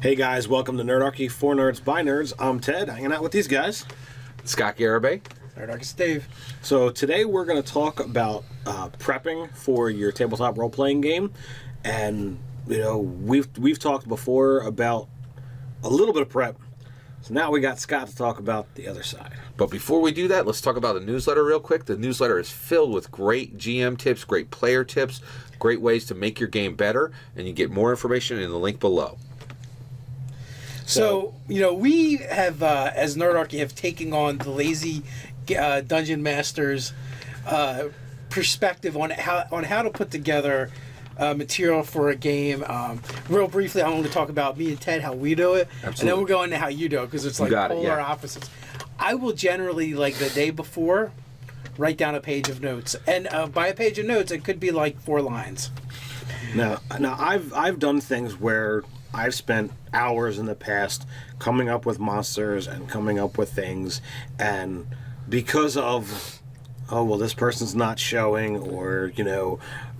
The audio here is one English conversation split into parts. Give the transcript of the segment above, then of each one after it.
Hey guys, welcome to Nerdarchy, for nerds, by nerds. I'm Ted, hanging out with these guys. Scott Garibay. Nerdarchy Dave. So today we're going to talk about prepping for your tabletop role-playing game. And, you know, we've talked before about a little bit of prep. So now we got Scott to talk about the other side. But before we do that, let's talk about the newsletter real quick. The newsletter is filled with great GM tips, great player tips, great ways to make your game better, and you get more information in the link below. So, you know, we have, as Nerdarchy, have taken on the lazy dungeon master's perspective on how to put together material for a game. Real briefly, I want to talk about me and Ted, how we do it. Absolutely. And then we'll go into how you do it, because it's like polar opposites. I will generally, like the day before, write down a page of notes. And by a page of notes, it could be like 4 lines. Now I've done things where I've spent hours in the past coming up with monsters and coming up with things, and because of, oh, well, this person's not showing, or,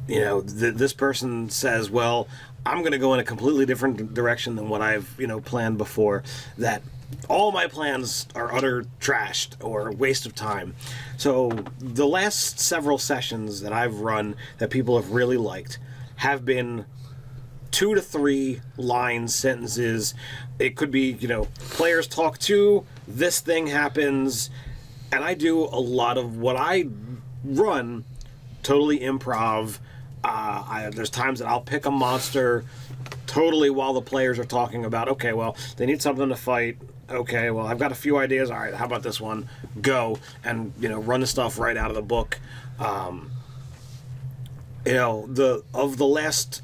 this person says, well, I'm going to go in a completely different direction than what I've, planned before, that all my plans are utter trashed or waste of time. So the last several sessions that I've run that people have really liked have been 2 to 3 lines, sentences. It could be, players talk to, this thing happens, and I do a lot of what I run totally improv. There's times that I'll pick a monster totally while the players are talking about, okay, well, they need something to fight. Okay, well, I've got a few ideas. All right, how about this one? Go, and, run the stuff right out of the book. The last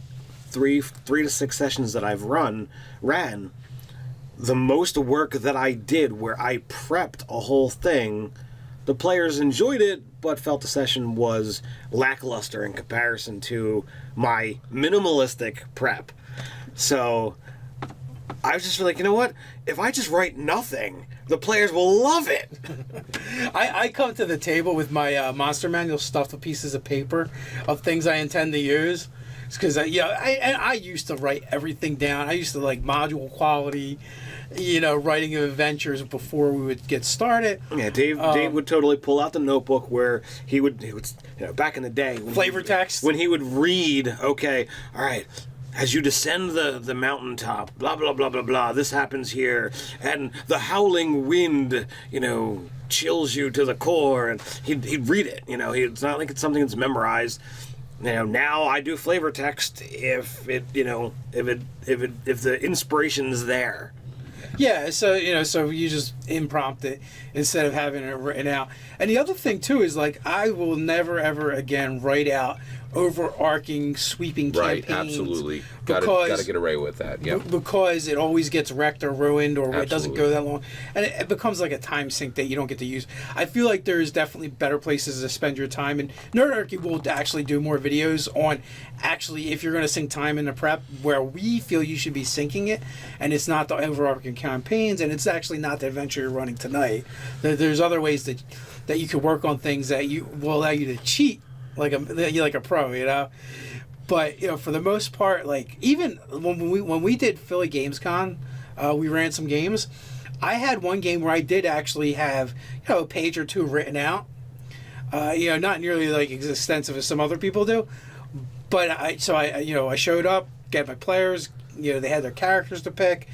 3 to 6 sessions that I've ran, the most work that I did where I prepped a whole thing, the players enjoyed it, but felt the session was lackluster in comparison to my minimalistic prep. So I was just like, you know what? If I just write nothing, the players will love it. I come to the table with my monster manual stuffed with pieces of paper of things I intend to use. Because I used to write everything down. I used to like module quality, writing of adventures before we would get started. Yeah, Dave would totally pull out the notebook where he would back in the day, flavor text, when he would read. Okay, all right. As you descend the mountaintop, blah blah blah blah blah. This happens here, and the howling wind, chills you to the core. And he'd read it. It's not like it's something that's memorized. Now I do flavor text if the inspiration's there. Yeah, so you just impromptu it instead of having it written out. And the other thing too is, like, I will never ever again write out overarching sweeping campaigns. Right, absolutely. Got to get away with that. Yeah. Because it always gets wrecked or ruined, or Absolutely. It doesn't go that long, and it becomes like a time sink that you don't get to use. I feel like there's definitely better places to spend your time, and Nerdarchy will actually do more videos on actually if you're going to sink time in the prep where we feel you should be sinking it, and it's not the overarching campaigns, and it's actually not the adventure you're running tonight. There's other ways that you can work on things that will allow you to cheat like a pro, But for the most part, like even when we did Philly Games Con, we ran some games. I had one game where I did actually have a page or 2 written out. Not nearly like as extensive as some other people do, but I showed up, got my players. They had their characters to pick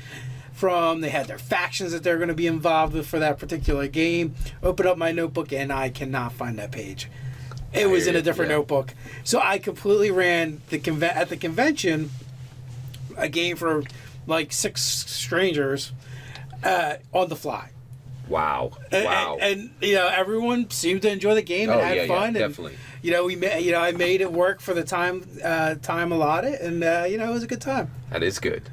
from. They had their factions that they're going to be involved with for that particular game. Open up my notebook and I cannot find that page. It was in a different notebook. So I completely ran at the convention a game for like 6 strangers on the fly. Wow. And everyone seemed to enjoy the game and had fun. Yeah, and, definitely. I made it work for the time allotted, and it was a good time. That is good.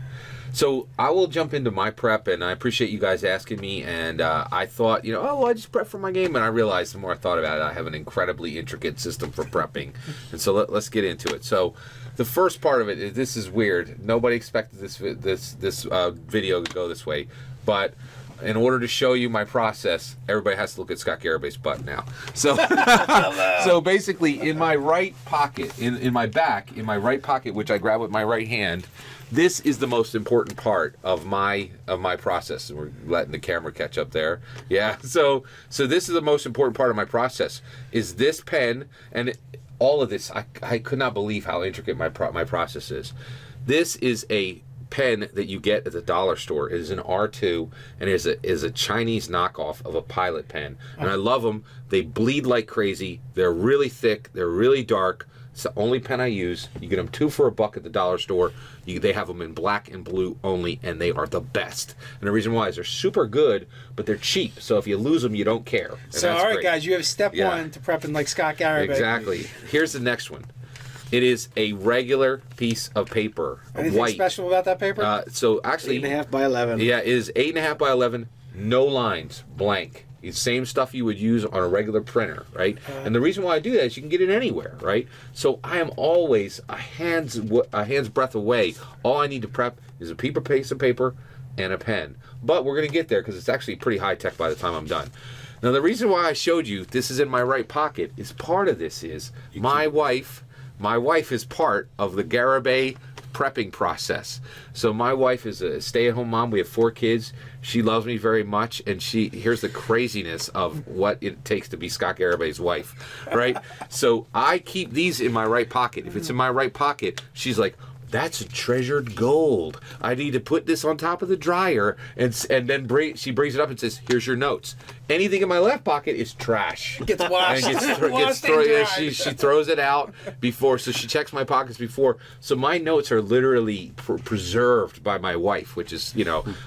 So I will jump into my prep, and I appreciate you guys asking me. And I thought, I just prep for my game, and I realized the more I thought about it, I have an incredibly intricate system for prepping. And so let's get into it. So the first part of it, this is weird. Nobody expected this video to go this way, but in order to show you my process, everybody has to look at Scott Garabay's butt now. So, so basically, in my right pocket, in my back, in my right pocket, which I grab with my right hand, this is the most important part of my process. We're letting the camera catch up there. Yeah. So this is the most important part of my process. Is this pen and all of this? I could not believe how intricate my process is. This is a pen that you get at the dollar store. It is an R2 and is a Chinese knockoff of a Pilot pen. And I love them. They bleed like crazy. They're really thick. They're really dark. It's the only pen I use. You get them $2 for $1 at the dollar store. They have them in black and blue only, and they are the best. And the reason why is they're super good, but they're cheap. So if you lose them, you don't care. And so all right, great. Guys, you have step one to prepping like Scott Garabay. Exactly. Here's the next one. It is a regular piece of paper. Anything white. Special about that paper? So actually, 8.5 by 11. Yeah, it is 8.5 by 11. No lines, blank. It's the same stuff you would use on a regular printer, right? And the reason why I do that is you can get it anywhere, right? So I am always a hand's breadth away. All I need to prep is a piece of paper and a pen. But we're going to get there because it's actually pretty high tech by the time I'm done. Now the reason why I showed you this is in my right pocket is part of this is my wife is part of the Garabay prepping process. So my wife is a stay-at-home mom. We have 4 kids. She loves me very much, and here's the craziness of what it takes to be Scott Garabay's wife, right? So I keep these in my right pocket. If it's in my right pocket, she's like, that's treasured gold. I need to put this on top of the dryer, and then she brings it up and says, here's your notes. Anything in my left pocket is trash. Gets washed. She throws it out before, so she checks my pockets before. So my notes are literally preserved by my wife, which is,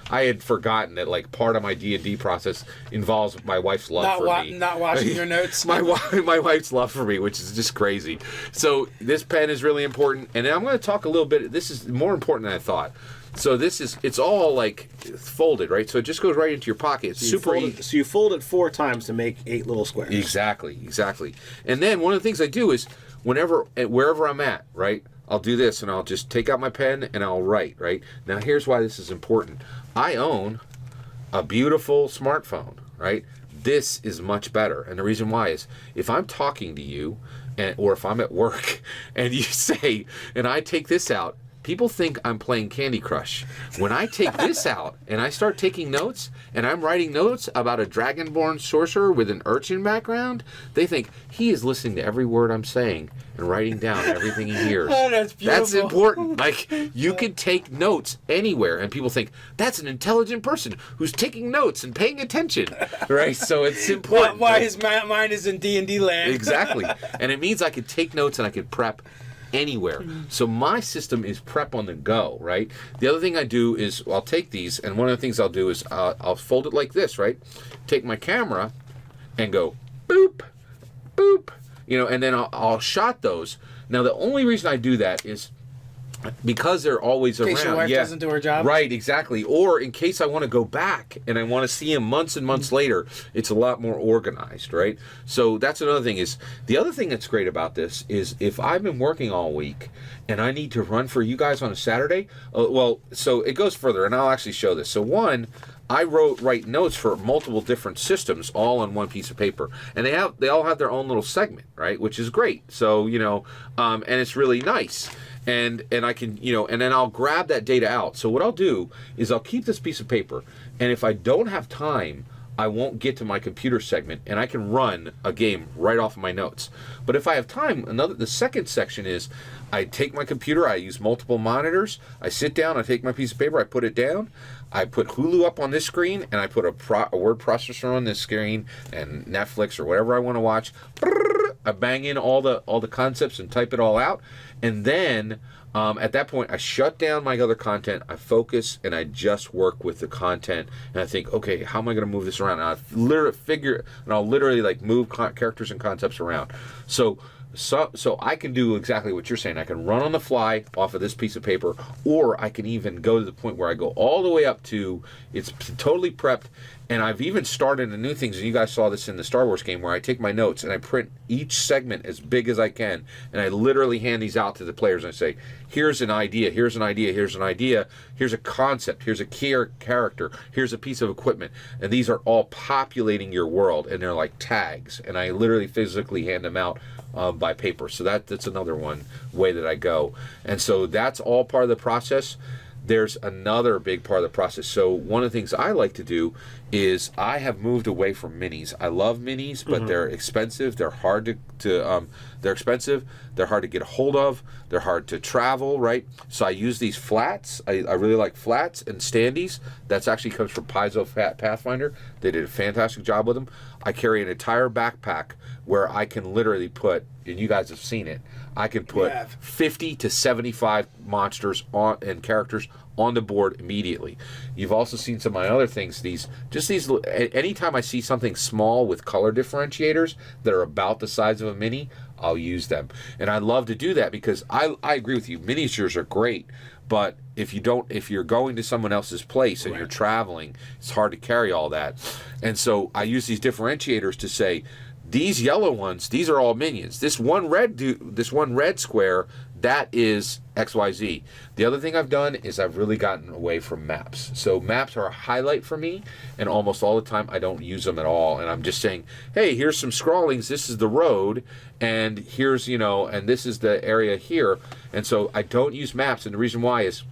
I had forgotten that like part of my D&D process involves my wife's love for me. Not washing your notes. my wife's love for me, which is just crazy. So this pen is really important, and I'm going to talk a little bit. This is more important than I thought. So it's all like folded, right? So it just goes right into your pocket. It's super easy. So you fold it 4 times to make 8 little squares. Exactly. And then one of the things I do is wherever I'm at, right? I'll do this and I'll just take out my pen and I'll write, right? Now here's why this is important. I own a beautiful smartphone, right? This is much better. And the reason why is if I'm talking to you or if I'm at work and you say, and I take this out, people think I'm playing Candy Crush. When I take this out and I start taking notes and I'm writing notes about a dragonborn sorcerer with an urchin background, they think he is listening to every word I'm saying and writing down everything he hears. Oh, that's beautiful. That's important. Like, you can take notes anywhere and people think that's an intelligent person who's taking notes and paying attention, right? So it's important. Why his mind is in D&D land. Exactly. And it means I could take notes and I could prep anywhere. So my system is prep on the go, right? The other thing I do is I'll take these, and one of the things I'll do is I'll fold it like this, right? Take my camera and go boop, boop, and then I'll shot those. Now the only reason I do that is because they're always around. In case your wife doesn't do her job. Right, exactly. Or in case I want to go back and I want to see him months and months later, it's a lot more organized, right? So that's another thing. Is the other thing that's great about this is if I've been working all week and I need to run for you guys on a Saturday, so it goes further, and I'll actually show this. So one, I write notes for multiple different systems all on one piece of paper, and they all have their own little segment, right? Which is great. So and it's really nice. And I can, and then I'll grab that data out. So what I'll do is I'll keep this piece of paper, and if I don't have time, I won't get to my computer segment, and I can run a game right off of my notes. But if I have time, the second section is I take my computer, I use multiple monitors, I sit down, I take my piece of paper, I put it down, I put Hulu up on this screen, and I put a word processor on this screen, and Netflix or whatever I want to watch. I bang in all the concepts and type it all out, and then at that point I shut down my other content, I focus, and I just work with the content, and I think, okay, how am I going to move this around? And I'll literally like move characters and concepts around. So I can do exactly what you're saying. I can run on the fly off of this piece of paper, or I can even go to the point where I go all the way up to it's totally prepped, And I've even started a new things, and you guys saw this in the Star Wars game, where I take my notes and I print each segment as big as I can, and I literally hand these out to the players and I say, here's an idea, here's an idea, here's an idea, here's a concept, here's a character, here's a piece of equipment, and these are all populating your world, and they're like tags, and I literally physically hand them out by paper. So that's another one way that I go. And so that's all part of the process. There's another big part of the process. So one of the things I like to do is I have moved away from minis. I love minis, but they're expensive. They're hard they're expensive. They're hard to get a hold of. They're hard to travel, right? So I use these flats. I really like flats and standees. That's actually comes from Paizo Pathfinder. They did a fantastic job with them. I carry an entire backpack where I can literally put, and you guys have seen it, I can put 50 to 75 monsters and characters on the board immediately. You've also seen some of my other things. Anytime I see something small with color differentiators that are about the size of a mini, I'll use them. And I love to do that because I agree with you. Miniatures are great, but if you're going to someone else's place and you're traveling, it's hard to carry all that. And so I use these differentiators to say, these yellow ones, these are all minions. This one red square, that is XYZ. The other thing I've done is I've really gotten away from maps. So maps are a highlight for me, and almost all the time I don't use them at all. And I'm just saying, hey, here's some scrawlings. This is the road, and here's, and this is the area here. And so I don't use maps, and the reason why is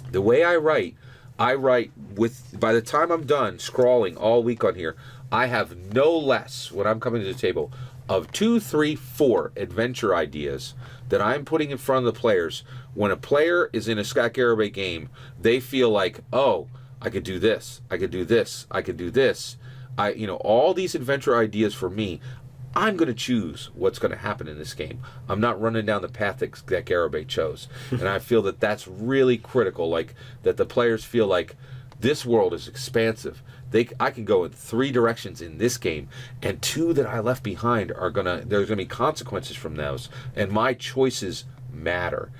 the way I write with, by the time I'm done scrawling all week on here, I have no less, when I'm coming to the table, of 2, 3, 4 adventure ideas that I'm putting in front of the players. When a player is in a Scott Garibay game, they feel like, oh, I could do this, I could do this, I could do this. All these adventure ideas for me, I'm going to choose what's going to happen in this game. I'm not running down the path that Garibay chose. And I feel that that's really critical, like that the players feel like this world is expansive. I can go in 3 directions in this game, and 2 that I left behind there's gonna be consequences from those, and my choices matter.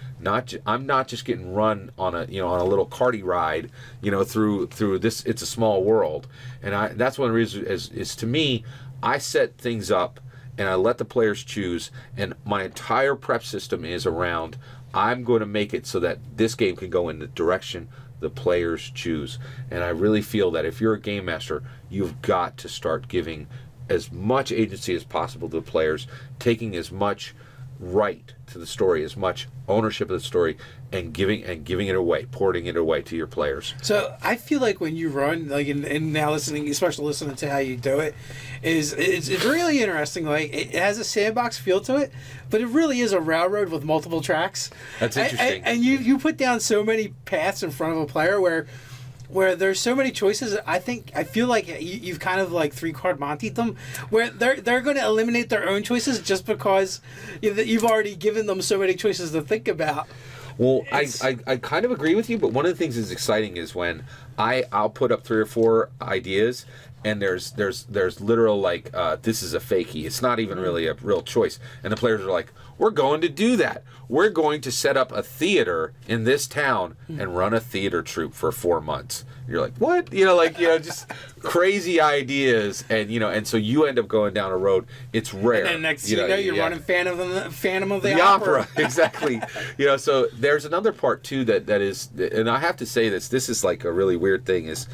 I'm not just getting run on a little karty ride, through this. It's a small world, and that's one of the reasons is to me, I set things up and I let the players choose, and my entire prep system is around, I'm going to make it so that this game can go in the direction the players choose. And I really feel that if you're a game master, you've got to start giving as much agency as possible to the players, taking as much right to the story, as much ownership of the story, and giving it away, porting it away to your players. So I feel like when you run, like, and now listening, especially listening to how you do it, it's really interesting. Like, it has a sandbox feel to it, but it really is a railroad with multiple tracks. That's interesting. And you put down so many paths in front of a player where there's so many choices. I feel like you've kind of like 3-card Monty'd them, where they're going to eliminate their own choices just because you've already given them so many choices to think about. Well, I kind of agree with you, but one of the things that's exciting is when I'll put up 3 or 4 ideas, and there's literal like this is a fakie. It's not even really a real choice, and the players are like, we're going to do that. We're going to set up a theater in this town and run a theater troupe for 4 months. You're like, what? Just crazy ideas, and so you end up going down a road. It's rare. And then next thing you're running Phantom of the Opera. Exactly. So there's another part too that is, and I have to say this is like a really weird thing is,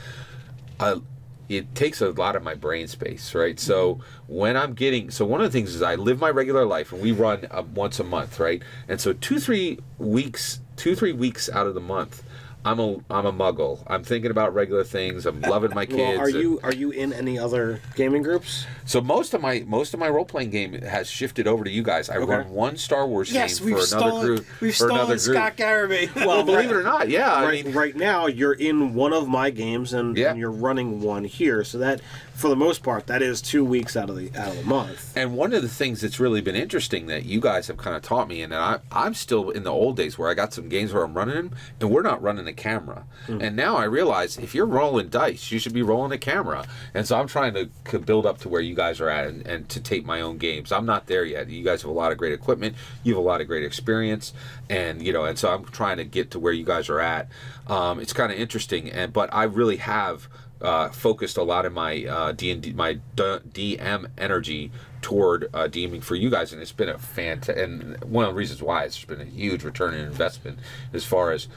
it takes a lot of my brain space, right? So when one of the things is I live my regular life, and we run once a month, right? And so 2-3 weeks out of the month, I'm a muggle. I'm thinking about regular things. I'm loving my kids. Well, are you in any other gaming groups? So most of my role playing game has shifted over to you guys. I run one Star Wars game for another group. We've stolen Scott Garibay. Well, believe it or not, yeah. Right now you're in one of my games, and you're running one here. So that, for the most part, that is 2 weeks out of the month. And one of the things that's really been interesting that you guys have kind of taught me, and I'm still in the old days where I got some games where I'm running them, and we're not running a camera. And now I realize if you're rolling dice, you should be rolling a camera. And so I'm trying to build up to where you guys are at, and to tape my own games. I'm not there yet. You guys have a lot of great equipment. You have a lot of great experience, and and so I'm trying to get to where you guys are at. It's kind of interesting, but I really have focused a lot of my DM energy toward DMing for you guys, and it's been a and one of the reasons why it's been a huge return on investment as far as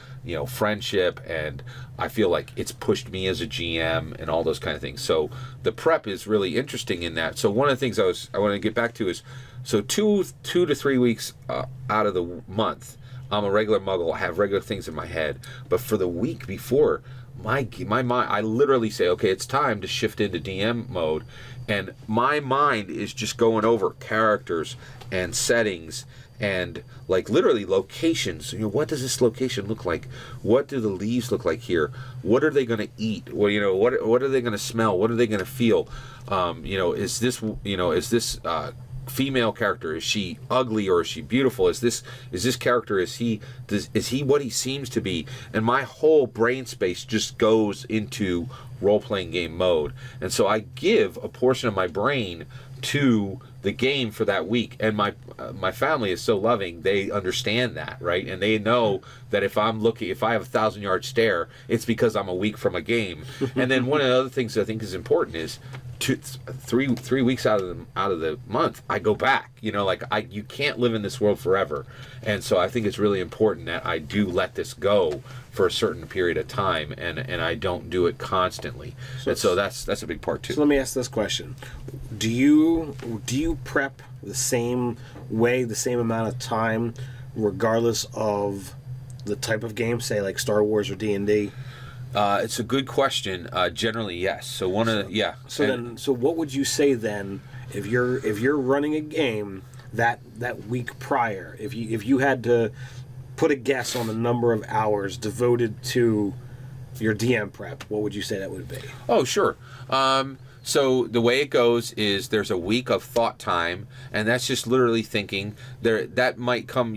friendship, and I feel like it's pushed me as a GM and all those kind of things. So the prep is really interesting in that. So one of the things I want to get back to is, so two to 3 weeks out of the month, I'm a regular muggle. I have regular things in my head, but for the week before, my mind, I literally say, okay, it's time to shift into DM mode, and my mind is just going over characters and settings and like literally locations. What does this location look like? What do the leaves look like here? What are they going to eat? Well, what are they going to smell? What are they going to feel? Is this female character, is she ugly or is she beautiful? Is this character, is he what he seems to be? And my whole brain space just goes into role-playing game mode, and so I give a portion of my brain to the game for that week. And my family is so loving, they understand that, right? And they know that if I have a 1,000-yard stare, it's because I'm a week from a game. And then one of the other things I think is important is 3 weeks out of the month, I go back. You can't live in this world forever, and so I think it's really important that I do let this go for a certain period of time, and I don't do it constantly. So that's a big part too. So let me ask this question: Do you prep the same way, the same amount of time, regardless of the type of game, say like Star Wars or D&D? It's a good question. Generally, yes. So So what would you say then if you're running a game that week prior? If you had to put a guess on the number of hours devoted to your DM prep, what would you say that would be? Oh, sure. So the way it goes is there's a week of thought time, and that's just literally thinking. That might come,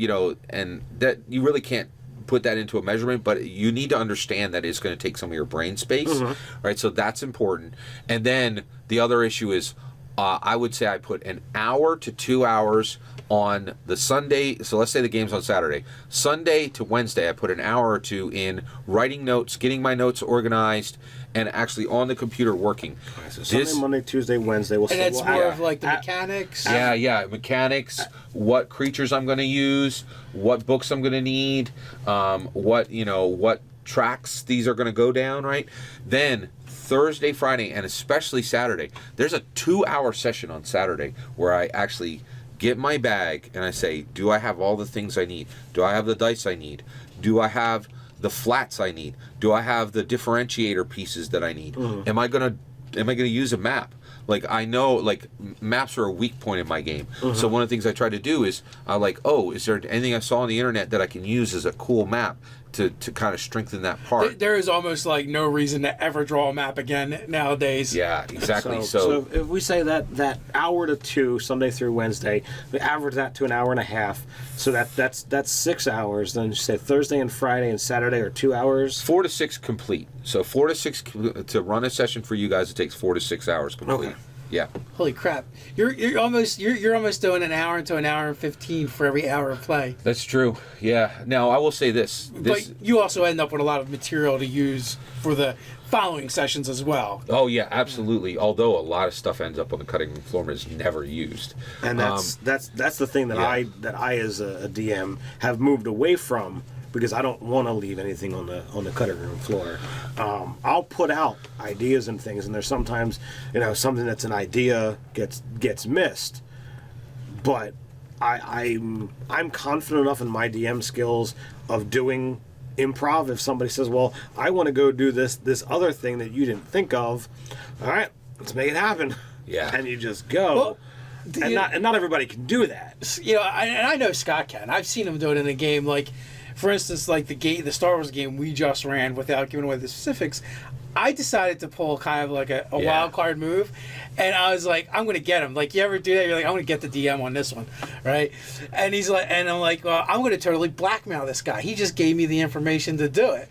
and that you really can't put that into a measurement, but you need to understand that it's going to take some of your brain space, right? So that's important. And then the other issue is, I would say I put an hour to 2 hours on the Sunday. So let's say the game's on Saturday. Sunday to Wednesday, I put an hour or two in writing notes, getting my notes organized, and actually on the computer working. Okay, so Sunday, Monday, Tuesday, Wednesday. And it's more of like the mechanics. Yeah, mechanics. What creatures I'm going to use, what books I'm going to need, what tracks these are going to go down. Right. Then Thursday, Friday, and especially Saturday, there's a 2-hour session on Saturday where I actually get my bag and I say, do I have all the things I need? Do I have the dice I need? Do I have the flats I need? Do I have the differentiator pieces that I need? Am I gonna use a map? Like, I know, like, maps are a weak point in my game. So one of the things I try to do is, is there anything I saw on the internet that I can use as a cool map to kind of strengthen that part? There is almost, like, no reason to ever draw a map again nowadays. Yeah, exactly. So if we say that hour to 2, Sunday through Wednesday, we average that to an hour and a half, so that's 6 hours. Then you say Thursday and Friday and Saturday are 2 hours? 4 to 6 complete. So 4 to 6 to run a session for you guys, it takes 4 to 6 hours complete. Okay. Yeah. Holy crap! You're almost doing an hour to an hour and 15 for every hour of play. That's true. Yeah. Now I will say this. But you also end up with a lot of material to use for the following sessions as well. Oh yeah, absolutely. Although a lot of stuff ends up on the cutting room floor and is never used. And that's the thing that I as a DM have moved away from, because I don't want to leave anything on the cutting room floor. I'll put out ideas and things, and there's sometimes something that's an idea gets missed, but I'm confident enough in my DM skills of doing improv. If somebody says, well, I want to go do this other thing that you didn't think of, all right, let's make it happen. Yeah. And you just go. Well, not everybody can do that. I know Scott can. I've seen him do it in a game. Like, for instance, like the Star Wars game we just ran, without giving away the specifics, I decided to pull kind of like a wild card move, and I was like, I'm going to get him. Like, you ever do that? You're like, I'm going to get the DM on this one, right? And he's like, and I'm like, well, I'm going to totally blackmail this guy. He just gave me the information to do it.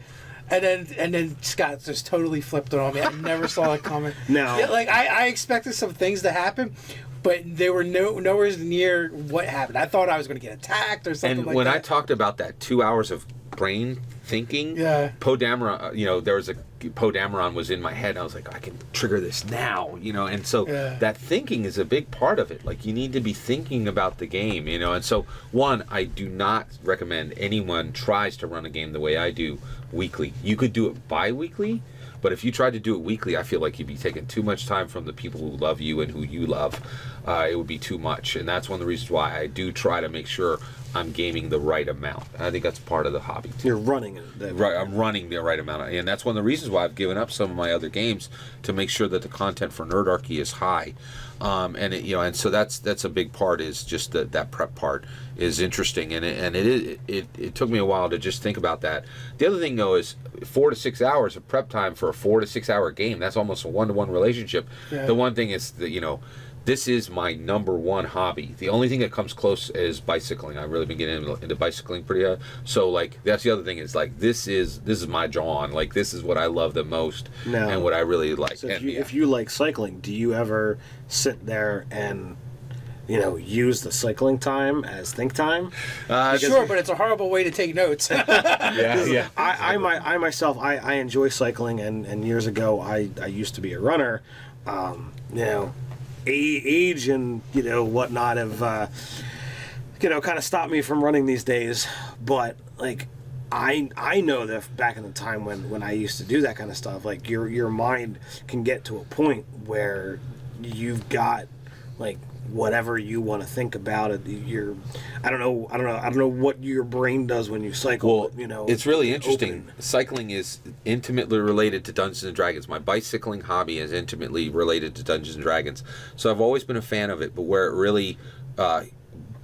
And then Scott just totally flipped it on me. I never saw it coming. No. Yeah, like I expected some things to happen, but they were nowhere near what happened. I thought I was going to get attacked or something and when I talked about that 2 hours of brain thinking, Yeah. Poe Dameron, there was a Poe Dameron was in my head, and I was like, I can trigger this now, and so that thinking is a big part of it. Like, you need to be thinking about the game, and so one, I do not recommend anyone tries to run a game the way I do weekly. You could do it bi-weekly, but if you tried to do it weekly, I feel like you'd be taking too much time from the people who love you and who you love. It would be too much, and that's one of the reasons why I do try to make sure I'm gaming the right amount. I think that's part of the hobby too. You're running it. Right, I'm running the right amount, and that's one of the reasons why I've given up some of my other games to make sure that the content for Nerdarchy is high, and so that's a big part. Is just that prep part is interesting, and it took me a while to just think about that. The other thing though is 4 to 6 hours of prep time for a 4 to 6 hour game. That's almost a 1-to-1 relationship. Yeah. The one thing is that this is my number one hobby. The only thing that comes close is bicycling. I've really been getting into bicycling pretty. So like that's the other thing is like this is my John. Like this is what I love the most and what I really like. So if you like cycling, do you ever sit there and use the cycling time as think time? Sure, but it's a horrible way to take notes. Yeah. I myself enjoy cycling, and years ago I used to be a runner. Age and whatnot have kind of stopped me from running these days, but like I know that back in the time when I used to do that kind of stuff, like your mind can get to a point where you've got like whatever you want to think about it. I don't know what your brain does when you cycle. Well, it's really interesting. Cycling is intimately related to Dungeons and Dragons. My bicycling hobby is intimately related to Dungeons and Dragons. So I've always been a fan of it, but where it really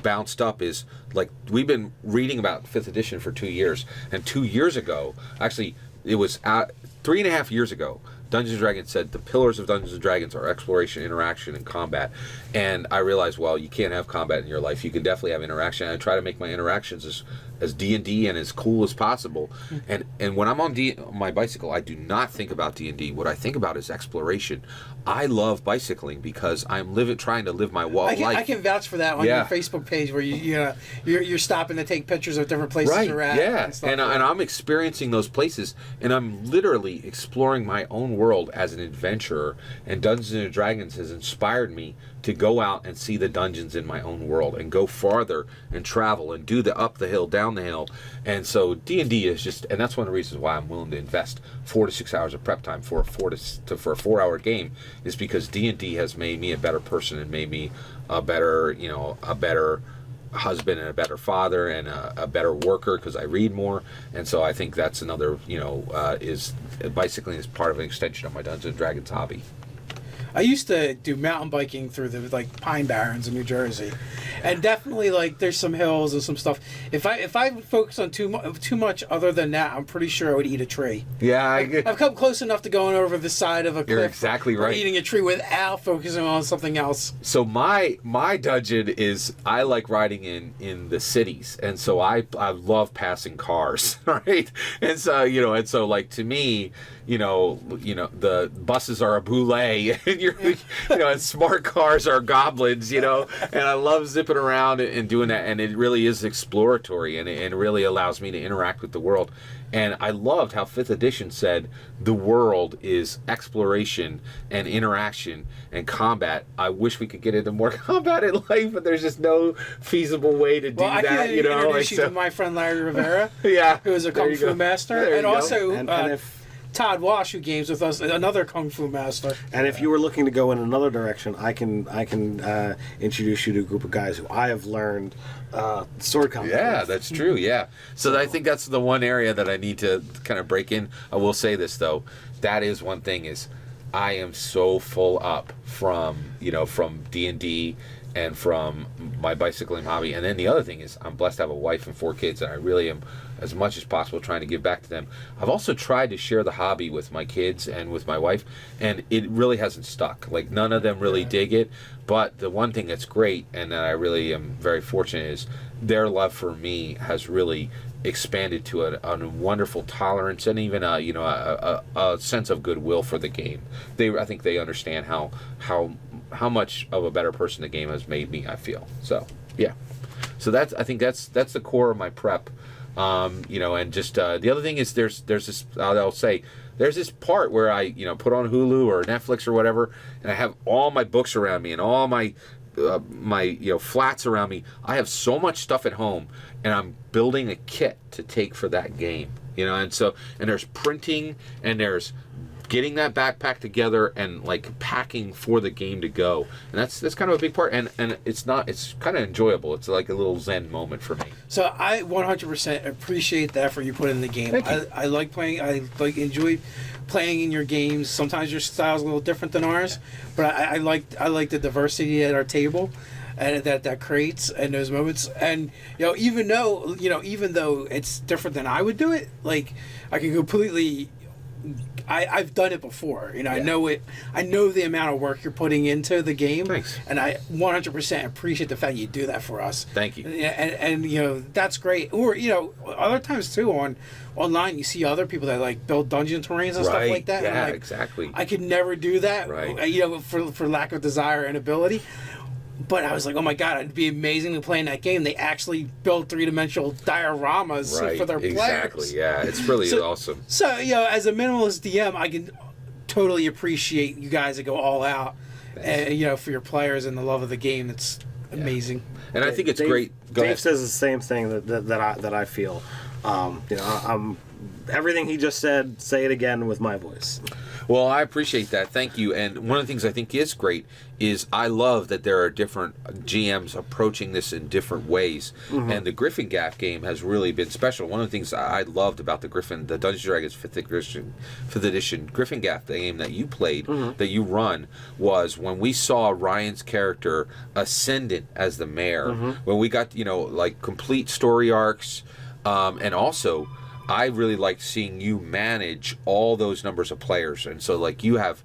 bounced up is like we've been reading about 5th edition for 2 years, and 2 years ago, actually it was 3.5 years ago, Dungeons & Dragons said the pillars of Dungeons & Dragons are exploration, interaction, and combat. And I realized, well, you can't have combat in your life. You can definitely have interaction. I try to make my interactions as D&D and as cool as possible. And when I'm on my bicycle, I do not think about D&D. What I think about is exploration. I love bicycling because I'm trying to live my life. I can vouch for that on your Facebook page where you're stopping to take pictures of different places you're at. Yeah, and I'm experiencing those places, and I'm literally exploring my own world as an adventurer. And Dungeons and Dragons has inspired me to go out and see the dungeons in my own world and go farther and travel and do the up the hill, down the hill. And so D&D is just, and that's one of the reasons why I'm willing to invest 4 to 6 hours of prep time for a 4-hour game, is because D&D has made me a better person and made me a better husband and a better father and a better worker because I read more. And so I think that's another, is bicycling is part of an extension of my Dungeons and Dragons hobby. I used to do mountain biking through the Pine Barrens in New Jersey, and definitely there's some hills and some stuff. If I focus on too much other than that, I'm pretty sure I would eat a tree. Yeah, I've come close enough to going over the side of a cliff. You're exactly right. Or eating a tree without focusing on something else. So my dungeon is I like riding in the cities, and so I love passing cars, right? And so to me, the buses are a boulet, and and smart cars are goblins, and I love zipping around and doing that, and it really is exploratory, and it really allows me to interact with the world. And I loved how 5th edition said the world is exploration and interaction and combat. I wish we could get into more combat in life, but there's just no feasible way to do that. I can introduce you to my friend Larry Rivera, who is a Kung Fu master, and also if Todd Wash, who games with us, another Kung Fu master. And if you were looking to go in another direction, I can introduce you to a group of guys who I have learned sword combat. Yeah, that's true. Yeah, so I think that's the one area that I need to kind of break in. I will say this though, that is one thing is I am so full up from D&D and from my bicycling hobby. And then the other thing is I'm blessed to have a wife and 4 kids, and I really am, as much as possible, trying to give back to them. I've also tried to share the hobby with my kids and with my wife, and it really hasn't stuck. Like, none of them really dig it. But the one thing that's great, and that I really am very fortunate, is their love for me has really expanded to a wonderful tolerance and even a sense of goodwill for the game. I think they understand how much of a better person the game has made me, I feel. So yeah, so I think that's the core of my prep. And just the other thing is there's this, I'll say there's this part where I, put on Hulu or Netflix or whatever, and I have all my books around me and all my flats around me. I have so much stuff at home, and I'm building a kit to take for that game. And there's printing, and there's getting that backpack together and like packing for the game to go, and that's kind of a big part, and it's kind of enjoyable. It's like a little zen moment for me. So I 100% appreciate the effort you put in the game. Thank you. I like playing. I enjoy playing in your games. Sometimes your style's a little different than ours, but I like the diversity at our table, and that creates in those moments. And even though it's different than I would do it, like I can completely. I've done it before. I know it. I know the amount of work you're putting into the game. Thanks. And I 100% appreciate the fact you do that for us. Thank you. And that's great. Or other times too online you see other people that like build dungeon terrains and stuff like that. Yeah, and I'm like, exactly. I could never do that. Right. For lack of desire and ability. But I was like, oh my god, it'd be amazing to play in that game. They actually build 3-dimensional dioramas for their players. Exactly, yeah. It's really awesome. So, as a minimalist DM, I can totally appreciate you guys that go all out, for your players and the love of the game. It's amazing. And I think it's great. Dave says the same thing that I feel. I'm everything he just said, say it again with my voice. Well, I appreciate that. Thank you. And one of the things I think is great is I love that there are different GMs approaching this in different ways. Mm-hmm. And the Griffin Gap game has really been special. One of the things I loved about the Dungeons & Dragons 5th edition Griffin Gap, the game that you played, that you run, was when we saw Ryan's character ascendant as the mayor, when we got, complete story arcs, and also I really liked seeing you manage all those numbers of players, and so like you have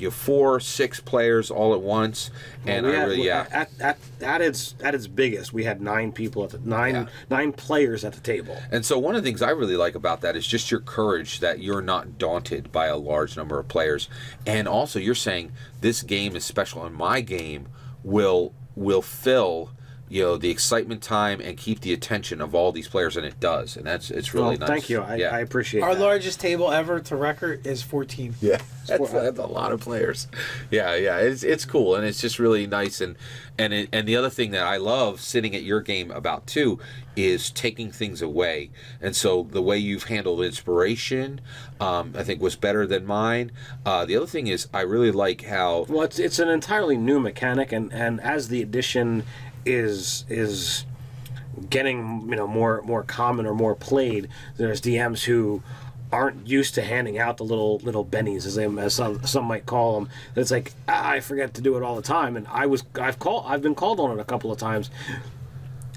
4, 6 players all at once, and at its biggest, we had 9 people at nine players at the table. And so one of the things I really like about that is just your courage that you're not daunted by a large number of players, and also you're saying this game is special, and my game will fill the excitement time and keep the attention of all these players, and it does, and it's really nice. Thank you. I appreciate our that. largest table ever to record is 14. Yeah, that's a lot of players. Yeah, it's cool, and it's just really nice. And the other thing that I love sitting at your game about too is taking things away. And so the way you've handled inspiration, I think was better than mine. The other thing is I really like how it's an entirely new mechanic, and as the edition is getting more common or more played, there's DMs who aren't used to handing out the little bennies, as some might call them. It's like I forget to do it all the time, and I've been called on it a couple of times,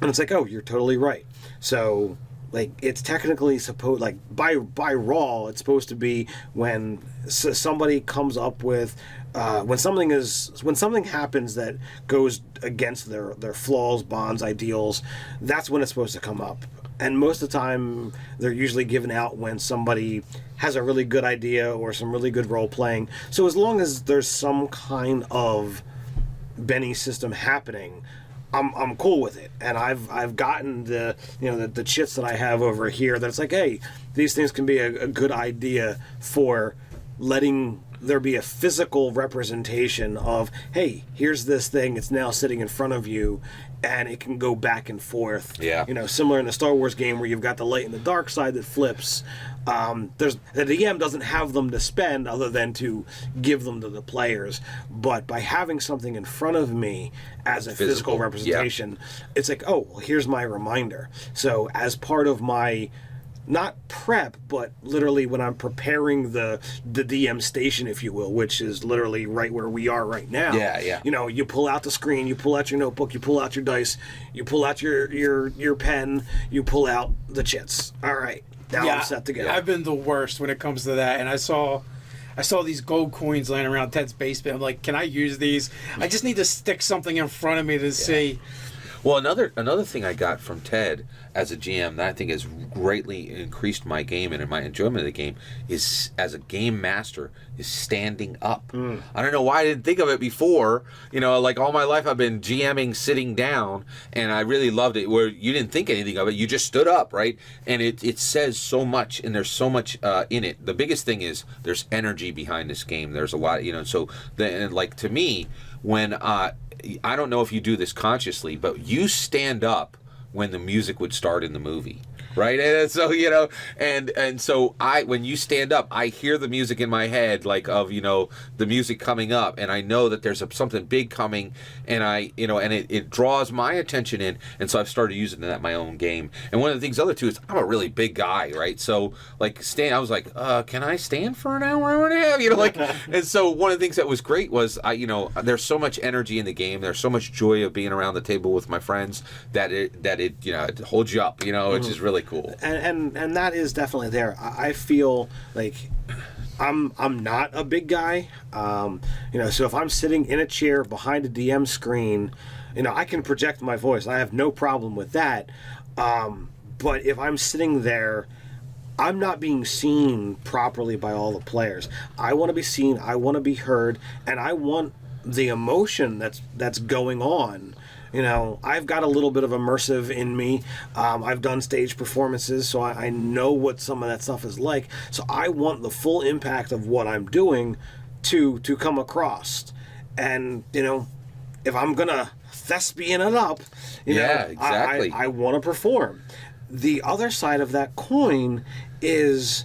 and it's like, oh, you're totally right. So like it's technically supposed, like by raw, it's supposed to be when somebody comes up with when something happens that goes against their flaws, bonds, ideals. That's when it's supposed to come up. And most of the time, they're usually given out when somebody has a really good idea or some really good role playing. So as long as there's some kind of Benny system happening, I'm cool with it. And I've gotten the chits that I have over here that it's like, hey, these things can be a good idea for letting there be a physical representation of, hey, here's this thing, it's now sitting in front of you, and it can go back and forth. Yeah. Similar in the Star Wars game where you've got the light and the dark side that flips. The DM doesn't have them to spend other than to give them to the players. But by having something in front of me as a physical representation, it's like, oh, well, here's my reminder. So as part of my not prep, but literally when I'm preparing the DM station, if you will, which is literally right where we are right now. Yeah. You pull out the screen, you pull out your notebook, you pull out your dice, you pull out your pen, you pull out the chits. All right, now I'm set to go. I've been the worst when it comes to that, and I saw these gold coins laying around Ted's basement. I'm like, can I use these? I just need to stick something in front of me to see. Well, another thing I got from Ted as a GM that I think has greatly increased my game and my enjoyment of the game is, as a game master, is standing up. I don't know why I didn't think of it before. Like all my life I've been GMing sitting down, and I really loved it. Where you didn't think anything of it, you just stood up, right? And it says so much, and there's so much in it. The biggest thing is there's energy behind this game. There's a lot, so like to me, when I don't know if you do this consciously, but you stand up when the music would start in the movie, right? And so and so when you stand up, I hear the music in my head, like of the music coming up, and I know that there's something big coming, and and it draws my attention in, and so I've started using that in my own game. And one of the things too is I'm a really big guy, right? So like I was like, can I stand for an hour and a half? And so one of the things that was great was there's so much energy in the game, there's so much joy of being around the table with my friends that it holds you up, which is really cool. And that is definitely there. I feel like I'm not a big guy, so if I'm sitting in a chair behind a DM screen, I can project my voice. I have no problem with that. But if I'm sitting there, I'm not being seen properly by all the players. I want to be seen, I want to be heard, and I want the emotion that's going on. I've got a little bit of immersive in me. I've done stage performances, so I know what some of that stuff is like. So I want the full impact of what I'm doing to come across. And, if I'm going to thespian it up, exactly. I want to perform. The other side of that coin is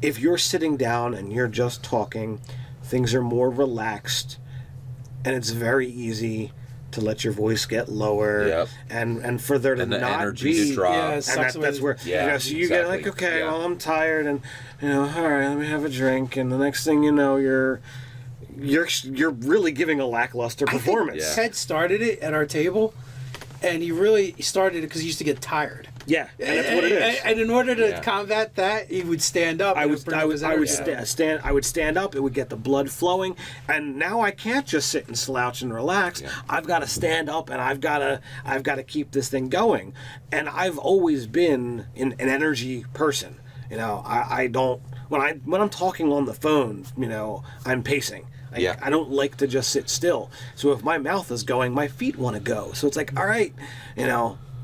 if you're sitting down and you're just talking, things are more relaxed, and it's very easy to let your voice get lower, and for there to and the not energy be, to drop. and that's where so you get like, okay, well, I'm tired, and all right, let me have a drink, and the next thing you know, you're really giving a lackluster performance. I think Ted started it at our table, and he started it because he used to get tired. Yeah, and that's what it is. And in order to combat that, he would stand up. I would stand up. It would get the blood flowing, and now I can't just sit and slouch and relax. Yeah. I've got to stand up, and I've got to keep this thing going. And I've always been an energy person. I don't when I'm talking on the phone. I'm pacing. I don't like to just sit still. So if my mouth is going, my feet want to go. So it's like, all right,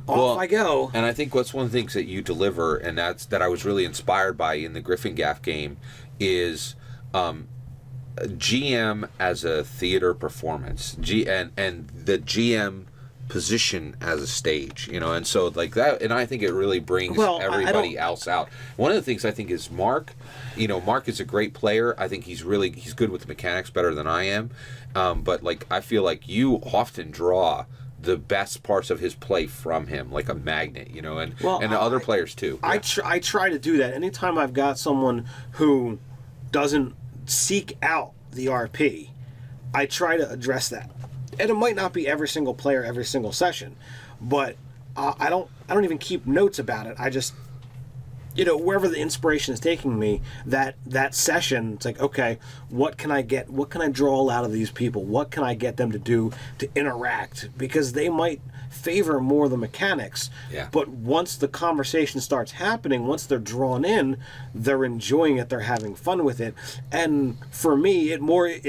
off I go. And I think what's one of the things that you deliver, and that I was really inspired by in the Griffin Gaff game, is GM as a theater performance, and the GM position as a stage, and so like that, and I think it really brings everybody else out. One of the things I think is Mark. Mark is a great player. I think he's good with the mechanics, better than I am. But like I feel like you often draw the best parts of his play from him, like a magnet, and the other players too. I try to do that. Anytime I've got someone who doesn't seek out the RP, I try to address that. And it might not be every single player, every single session, but I don't even keep notes about it. I just, wherever the inspiration is taking me, that session, it's like, okay, what can I get? What can I draw out of these people? What can I get them to do to interact? Because they might favor more the mechanics. Yeah. But once the conversation starts happening, once they're drawn in, they're enjoying it, they're having fun with it. And for me, it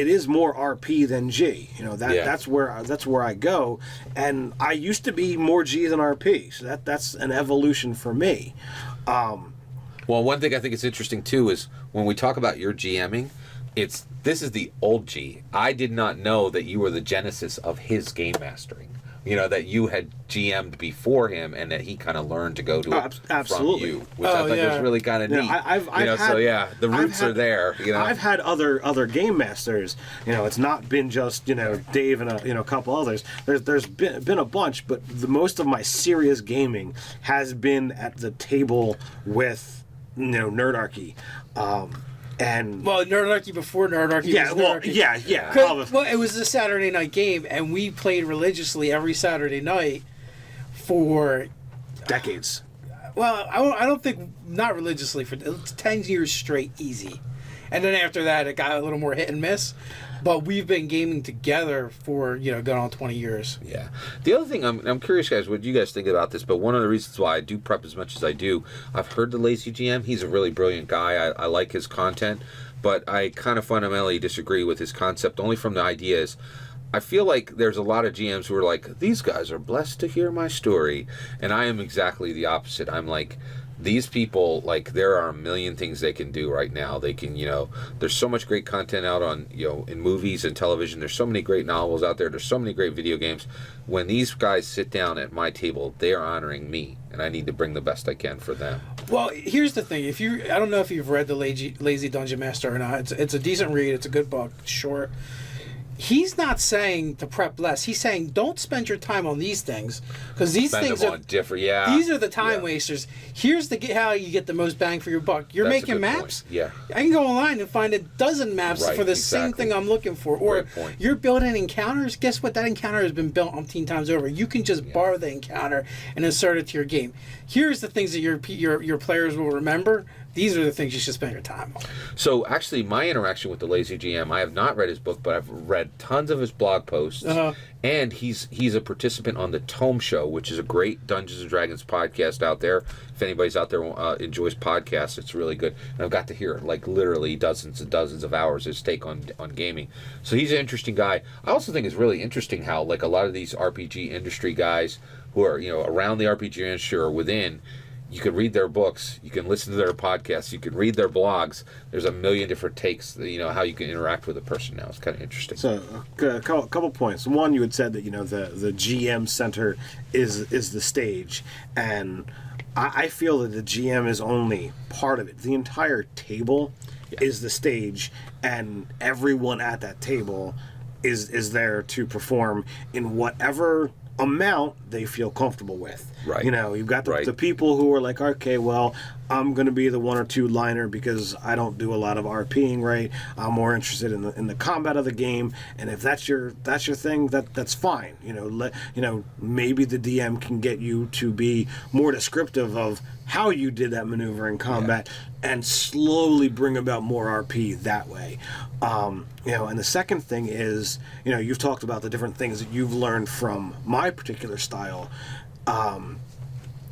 is more RP than G. That's where I go. And I used to be more G than RP. So that's an evolution for me. Well, one thing I think is interesting too is when we talk about your GMing, this is the old G. I did not know that you were the genesis of his game mastering. That you had GM'd before him, and that he kind of learned to go to it absolutely. from you, which I thought was really kind of neat. The roots are there. I've had other game masters. It's not been just Dave and a couple others. There's been a bunch, but the most of my serious gaming has been at the table with Nerdarchy. And Nerdarchy before Nerdarchy. Well, it was a Saturday night game, and we played religiously every Saturday night for decades. Well, I don't think not religiously for 10 years straight, easy. And then after that, it got a little more hit and miss. But we've been gaming together for, going on 20 years. Yeah. The other thing, I'm curious, guys, what you guys think about this, but one of the reasons why I do prep as much as I do, I've heard the Lazy GM. He's a really brilliant guy. I like his content, but I kind of fundamentally disagree with his concept, only from the ideas. I feel like there's a lot of GMs who are like, these guys are blessed to hear my story. And I am exactly the opposite. I'm like, these people, like, there are a million things they can do right now. They can, there's so much great content out on, in movies and television. There's so many great novels out there. There's so many great video games. When these guys sit down at my table, they are honoring me, and I need to bring the best I can for them. Well, here's the thing. I don't know if you've read The Lazy Dungeon Master or not. It's a decent read. It's a good book. It's short. He's not saying to prep less. He's saying don't spend your time on these things because these things are different. Yeah, these are the time wasters. Here's how you get the most bang for your buck. You're making maps. Point. Yeah, I can go online and find a dozen maps for the same thing I'm looking for. Or you're building encounters. Guess what? That encounter has been built umpteen times over. You can just borrow the encounter and insert it to your game. Here's the things that your players will remember. These are the things you should spend your time on. So actually, my interaction with the Lazy GM, I have not read his book, but I've read tons of his blog posts. And he's a participant on the Tome Show, which is a great Dungeons and Dragons podcast out there. If anybody's out there enjoys podcasts, it's really good. And I've got to hear like literally dozens and dozens of hours his take on gaming. So he's an interesting guy. I also think it's really interesting how like a lot of these RPG industry guys who are around the RPG industry or within. You can read their books, you can listen to their podcasts, you can read their blogs. There's a million different takes, how you can interact with a person now. It's kind of interesting. So, a couple points. One, you had said that, the GM center is the stage. And I feel that the GM is only part of it. The entire table is the stage, and everyone at that table is there to perform in whatever amount they feel comfortable with. Right. You've got the people who are like, okay, well, I'm going to be the one or two liner because I don't do a lot of RPing, right? I'm more interested in the combat of the game, and if that's your thing, that's fine. Maybe the DM can get you to be more descriptive of how you did that maneuver in combat and slowly bring about more RP that way. And the second thing is, you've talked about the different things that you've learned from my particular style.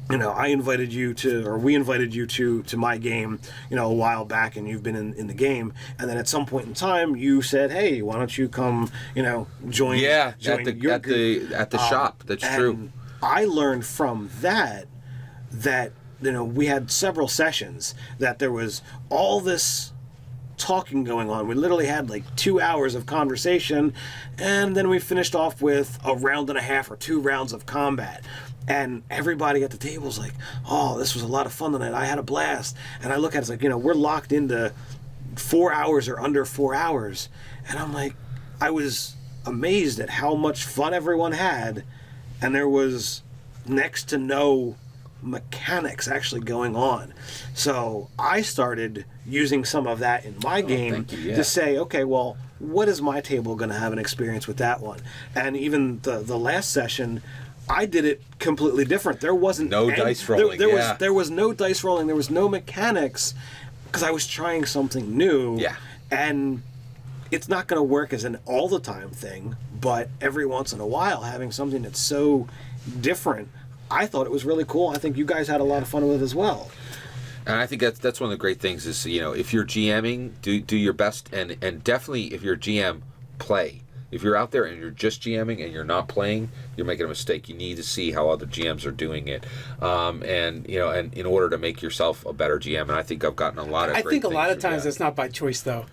We invited you to my game, a while back, and you've been in the game, and then at some point in time you said, hey, why don't you come, join at the shop. That's true. I learned from that we had several sessions that there was all this talking going on. We literally had like 2 hours of conversation, and then we finished off with a round and a half or 2 rounds of combat. And everybody at the table was like, oh, this was a lot of fun tonight. I had a blast. And I look at it, it's like, we're locked into 4 hours or under 4 hours. And I'm like, I was amazed at how much fun everyone had. And there was next to no mechanics actually going on. So I started using some of that in my game to say, okay, well, what is my table going to have an experience with that one? And even the last session, I did it completely different. There wasn't dice rolling. There was no dice rolling. There was no mechanics because I was trying something new. Yeah. And it's not going to work as an all the time thing, but every once in a while having something that's so different, I thought it was really cool. I think you guys had a lot of fun with it as well. And I think that's one of the great things is, if you're GMing, do your best, and definitely if you're GM, play. If you're out there and you're just GMing and you're not playing, you're making a mistake. You need to see how other GMs are doing it, and in order to make yourself a better GM. And I think I've gotten a lot of. I think a lot of times that's not by choice, though.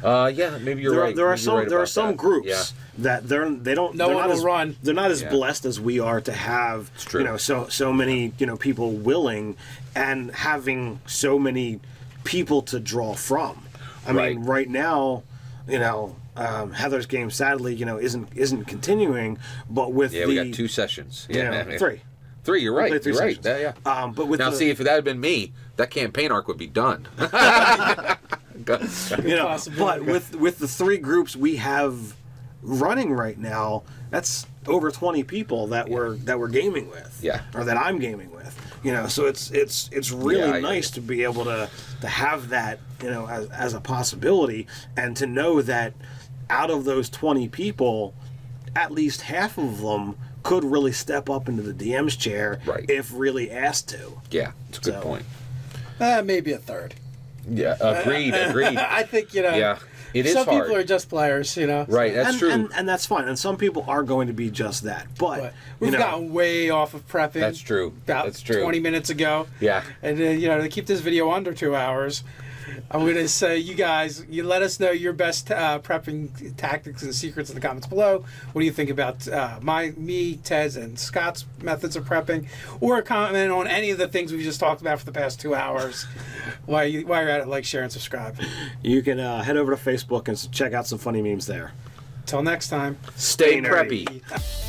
Maybe you're right. There are some groups that they don't. No one will run. They're not as blessed as we are to have so many people willing and having so many people to draw from. I mean, right now, Heather's game sadly, isn't continuing, but with we got 2 sessions. Three. You're right. You're right. Yeah. But with see, if that had been me, that campaign arc would be done. But with the 3 groups we have running right now, that's over 20 people that we're gaming with. Yeah. Or that I'm gaming with. So it's really nice to be able to have that as a possibility, and to know that out of those 20 people, at least half of them could really step up into the DM's chair if really asked to. Yeah, it's a good point. Maybe a third. Yeah, agreed. I think, Yeah, it is some hard. people are just players, Right, that's true. And that's fine. And some people are going to be just that. But we've gotten way off of prepping. That's true. About 20 minutes ago. Yeah. And to keep this video under 2 hours, I'm going to say, you guys, you let us know your best prepping tactics and secrets in the comments below. What do you think about me, Ted's, and Scott's methods of prepping? Or comment on any of the things we've just talked about for the past 2 hours. While you're at it, like, share, and subscribe. You can head over to Facebook and check out some funny memes there. Till next time. Stay nerdy. preppy.